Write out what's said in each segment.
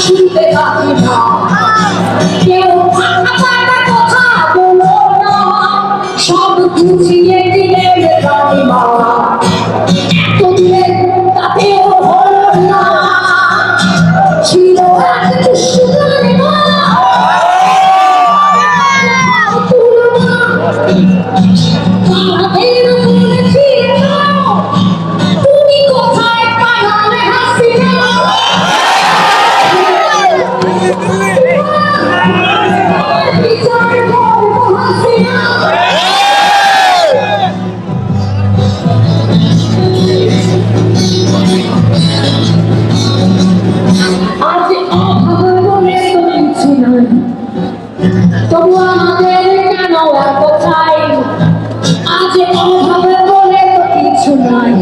শুনতে থাকি না কেউ ফাঁকা কথা বলো না সব বুঝিয়ে দিলে রানীমা এতদিনের তাতেও হলো না ছিল এক দুষ্টু রানীমা তুমি কোথায় পালালে হাসিনা তবু আমাদের কেন এত চাই আজ অভাবে বলে তো কিছু নাই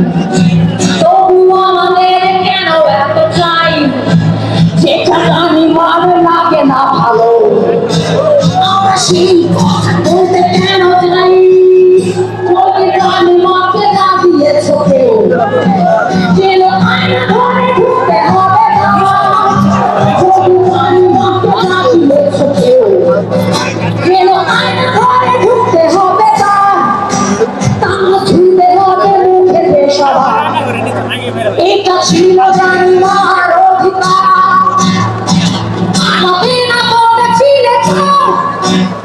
তবু আমাদের কেন এত চাই যেটা জানি মার লাগে না ভালো আমরা সেই কথা বলতে কেন চাই ওই রানী মাকে না দিয়েছ কেউ যেন আয়না ঘরে ঢুকতে হবে না তবু রানী মাকে না দিয়েছ কেউ যেন আয়না ঘরে ঢুকতে হবে না তারা ছুঁতে হবে মুখেতে সবার এটা ছিল রানীমার অধিকার আমাদের না বলেছিলে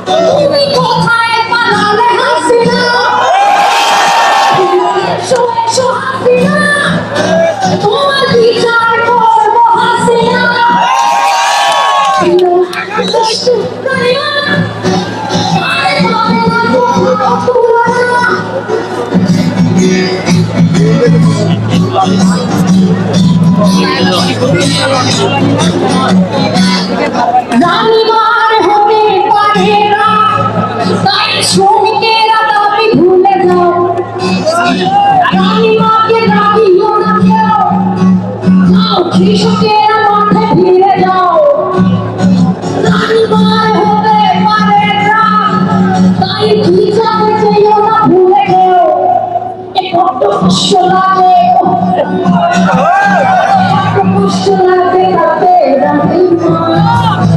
তুমি কোথায় পালালে হাসিনা এসো এসো হাসিনা তোমার বিচার করবো হাসিনা রানীমার হবে পারে না তাই শ্রমিকেরা দাবি ভুলে যাও রানীমাকে রাখিও না কেউ যাও কৃষকেরা মাঠে ফিরে যাও রানীমার হবে পারে না তাই বিচার চেয়েও না ভুলে যাও এ কত কষ্ট লাগে কষ্ট লাগে তাতে রানীমা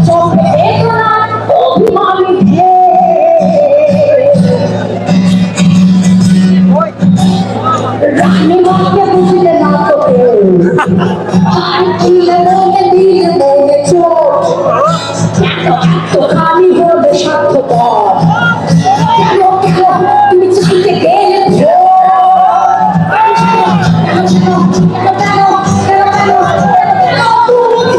চোখে বেদনা অভিমানী রানীমাকে বুঝলে না তো কেউ আর দিলে মনে দিলে মনে চোখ এত